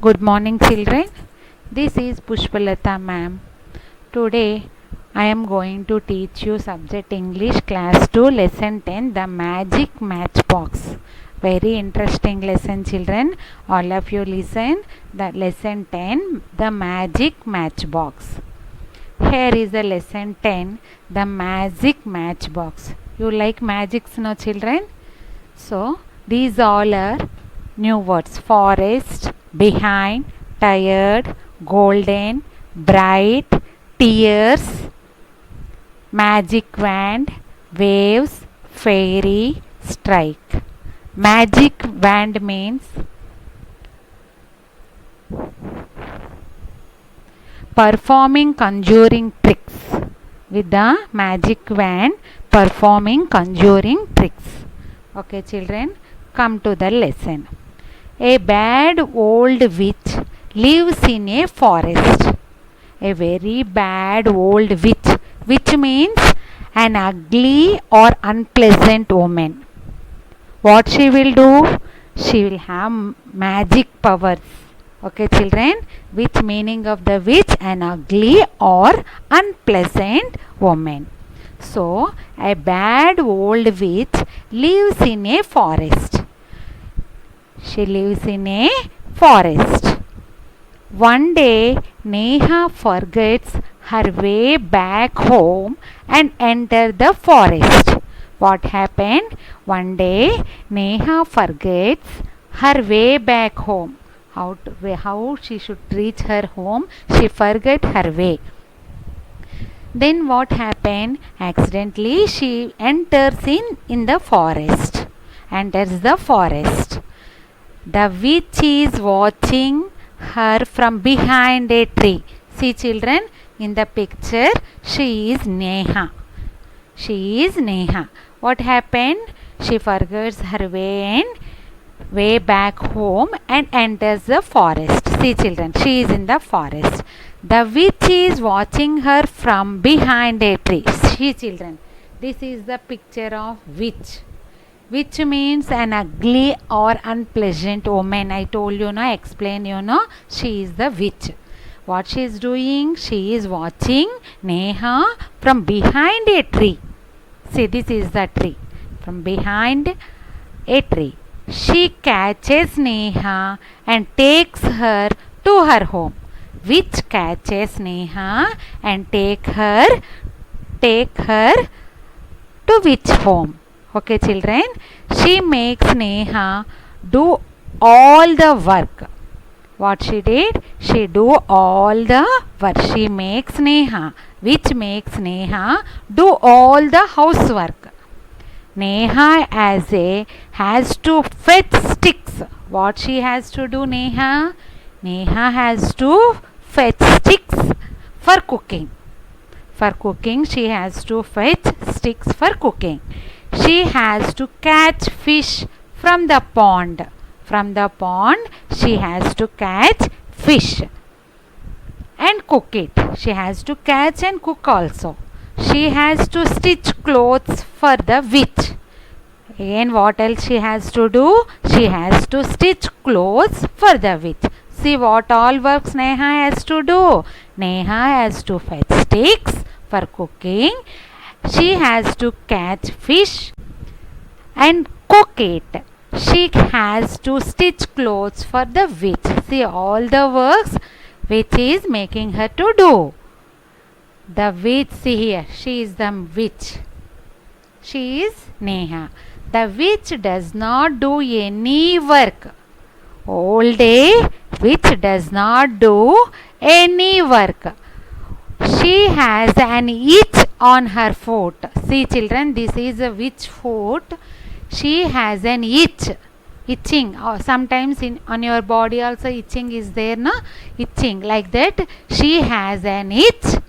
Good morning, children. This is Pushpalata ma'am. Today I am going to teach you subject English class 2 lesson 10 the magic matchbox. Very interesting lesson, children. All of you listen. The lesson 10 the magic matchbox. Here is the lesson 10 the magic matchbox. You like magics, no, children? So these all are new words: forest, behind, tired, golden, bright, tears, magic wand, waves, fairy, strike. Magic wand means performing conjuring tricks. With the magic wand, performing conjuring tricks. Okay, children, come to the lesson. A bad old witch lives in a forest. A very bad old witch, which means an ugly or unpleasant woman. What she will do? She will have magic powers. Okay, children, which meaning of the witch? An ugly or unpleasant woman. So, a bad old witch lives in a forest. She lives in a forest. One day, Neha forgets her way back home and enters the forest. What happened? One day, Neha forgets her way back home. How she should reach her home? She forget her way. Then what happened? Accidentally, she enters in the forest. Enters the forest. The witch is watching her from behind a tree. See, children, in the picture, she is Neha. She is Neha. What happened? She forgets her way back home and enters the forest. See, children, she is in the forest. The witch is watching her from behind a tree. See, children, this is the picture of witch. Which means an ugly or unpleasant woman. I told you, no, explain you, no. She is the witch. What she is doing? She is watching Neha from behind a tree. See, this is the tree. From behind a tree. She catches Neha and takes her to her home. Witch catches Neha and take her to witch home. Okay, children, she makes Neha do all the work. What she did? She do all the work. She makes Neha, which makes Neha do all the housework. Neha has to fetch sticks. What she has to do, Neha? Neha has to fetch sticks for cooking. For cooking, she has to fetch sticks for cooking. She has to catch fish from the pond. From the pond, she has to catch fish and cook it. She has to catch and cook also. She has to stitch clothes for the witch. Again, what else she has to do? She has to stitch clothes for the witch. See what all works Neha has to do. Neha has to fetch sticks for cooking. She has to catch fish and cook it. She has to stitch clothes for the witch. See all the works which is making her to do. The witch, see here, she is the witch. She is Neha. The witch does not do any work. All day, witch does not do any work. She has an itch on her foot. See, children, this is a witch foot. She has an itching. Sometimes on your body also itching is there, no? Itching like that. She has an itch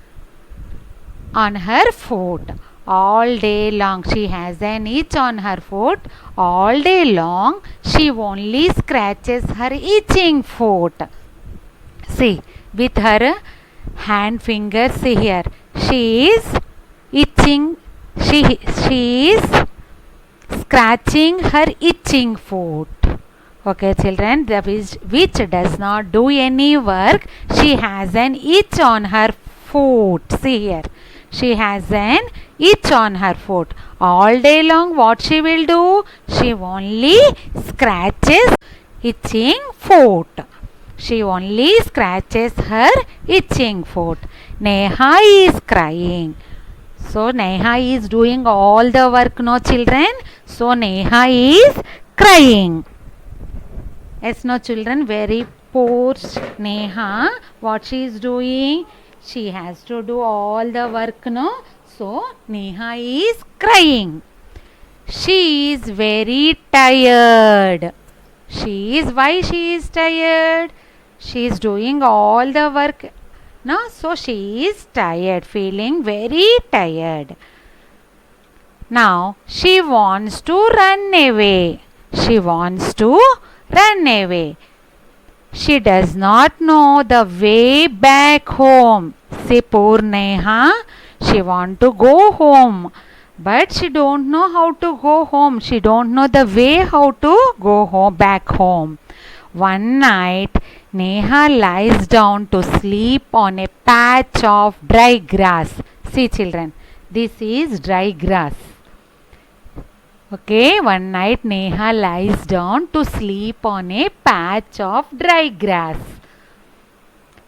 on her foot. All day long, she has an itch on her foot. All day long, she only scratches her itching foot. See, with her hand fingers, see here, she is itching. She is scratching her itching foot. Okay, children, the which does not do any work. She has an itch on her foot. See here. She has an itch on her foot. All day long, what she will do? She only scratches itching foot. She only scratches her itching foot. Neha is crying. So Neha is doing all the work, no children? So Neha is crying. Yes, no children, very poor Neha. What she is doing? She has to do all the work, no? So Neha is crying. She is very tired. Why she is tired? She is doing all the work. No, so she is tired, feeling very tired. Now she wants to run away. She wants to run away. She does not know the way back home. See, poor Neha, she want to go home, but she don't know how to go home. She don't know the way how to go home back home. One night, Neha lies down to sleep on a patch of dry grass. See, children, this is dry grass. Okay, one night Neha lies down to sleep on a patch of dry grass.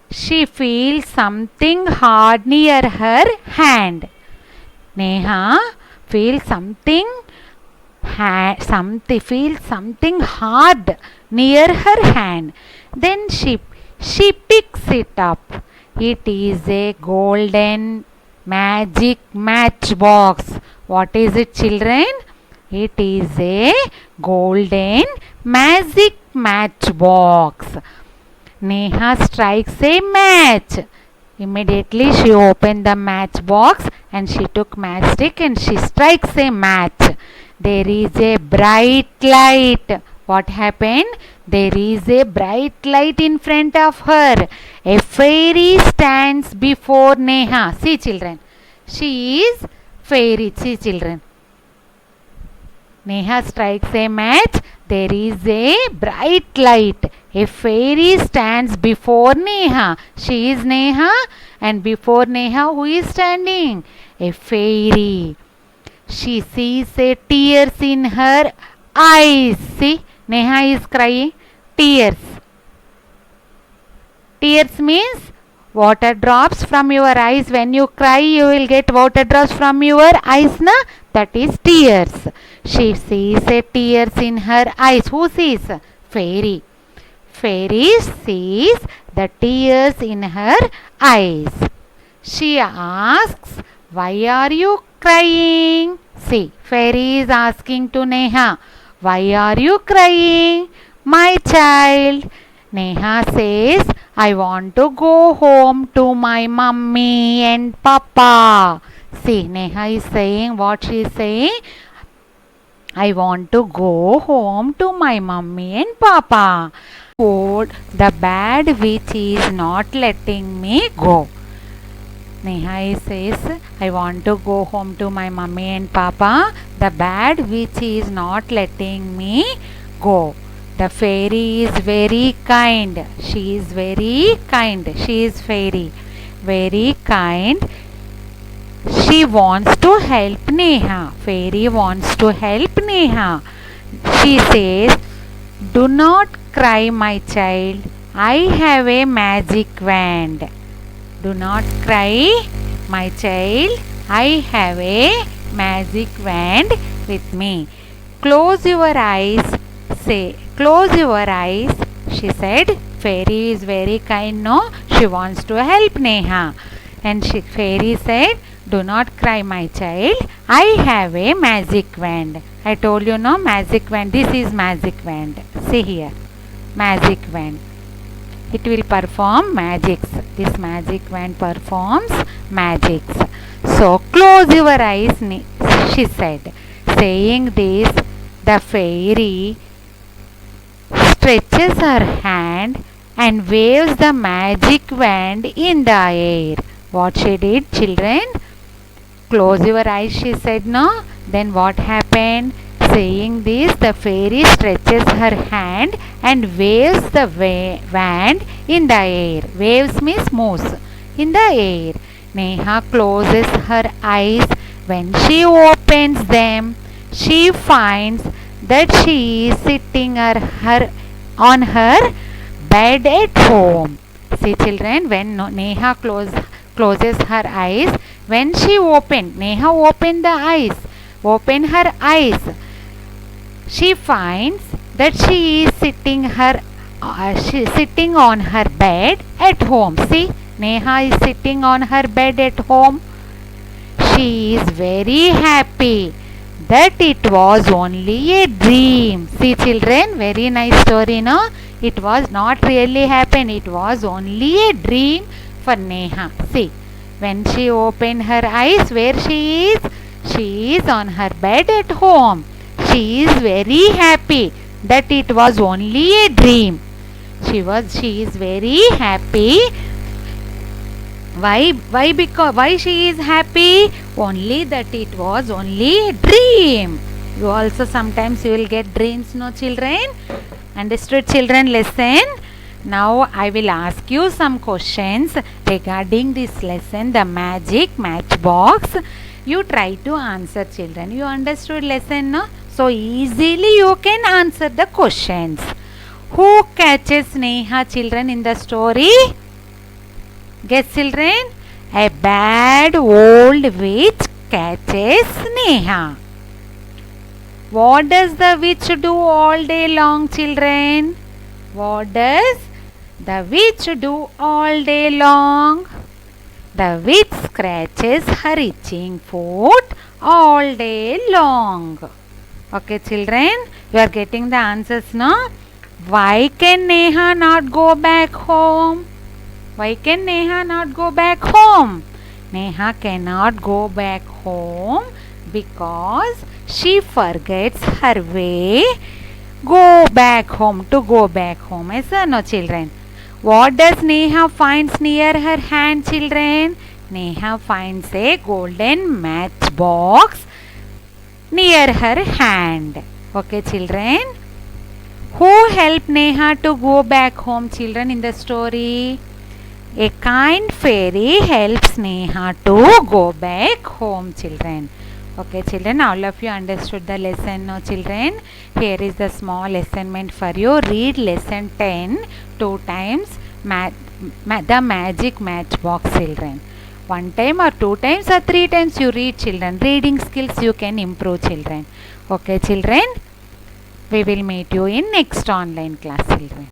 She feels something hard near her hand. Neha feels something hard near her hand. Then she picks it up. It is a golden magic matchbox. What is it, children? It is a golden magic matchbox. Neha strikes a match. Immediately she opened the matchbox and she took matchstick and she strikes a match. There is a bright light. What happened? There is a bright light in front of her. A fairy stands before Neha. See, children. She is fairy. See, children. Neha strikes a match. There is a bright light. A fairy stands before Neha. She is Neha, and before Neha, who is standing? A fairy. She sees a tears in her eyes. See, Neha is crying. Tears. Tears means water drops from your eyes. When you cry, you will get water drops from your eyes, na? That is tears. She sees a tears in her eyes. Who sees? Fairy. Fairy sees the tears in her eyes. She asks, why are you crying? See, fairy is asking to Neha, why are you crying, my child? Neha says, I want to go home to my mummy and papa. See, Neha is saying what she is saying. I want to go home to my mummy and papa. The bad witch is not letting me go. Neha says, I want to go home to my mummy and papa. The bad witch is not letting me go. The fairy is very kind. She is very kind. She is fairy. Very kind. She wants to help Neha. Fairy wants to help Neha. She says, do not cry, my child. I have a magic wand. Do not cry, my child. I have a magic wand with me. Close your eyes. Say, close your eyes. She said, fairy is very kind, no? She wants to help Neha. And fairy said, do not cry, my child. I have a magic wand. I told you, no, magic wand. This is magic wand. See here. Magic wand. It will perform magics. This magic wand performs magics. So, close your eyes, she said. Saying this, the fairy stretches her hand and waves the magic wand in the air. What she did, children? Close your eyes, she said, no? Then what happened? Saying this, the fairy stretches her hand and waves the wand in the air. Waves means moves in the air. Neha closes her eyes. When she opens them, she finds that she is sitting on her bed at home. See children, when Neha closes her eyes, when she Neha opened her eyes, she finds that she is sitting on her bed at home. See, Neha is sitting on her bed at home. She is very happy that it was only a dream. See children, very nice story, no? It was not really happened. It was only a dream for Neha. See, when she opened her eyes, where she is? She is on her bed at home. She is very happy that it was only a dream. She is very happy. Why she is happy? Only that it was only a dream. You also sometimes you will get dreams, no children? Understood children lesson? Now I will ask you some questions regarding this lesson, the magic matchbox. You try to answer children. You understood lesson, no? So easily you can answer the questions. Who catches Neha children in the story? Guess children? A bad old witch catches Neha. What does the witch do all day long children? What does the witch do all day long? The witch scratches her itching foot all day long. Okay children, you are getting the answers now. Why can Neha not go back home? Why can Neha not go back home? Neha cannot go back home because she forgets her way. Go back home, to go back home. Yes or no children? What does Neha finds near her hand children? Neha finds a golden matchbox near her hand. Okay children? Who helped Neha to go back home children in the story? A kind fairy helps Neha to go back home children. Okay children, all of you understood the lesson now children. Here is the small assignment for you. Read lesson 10 2 times the magic matchbox children. 1 time or 2 times or 3 times you read children. Reading skills you can improve children. Okay children, we will meet you in next online class children.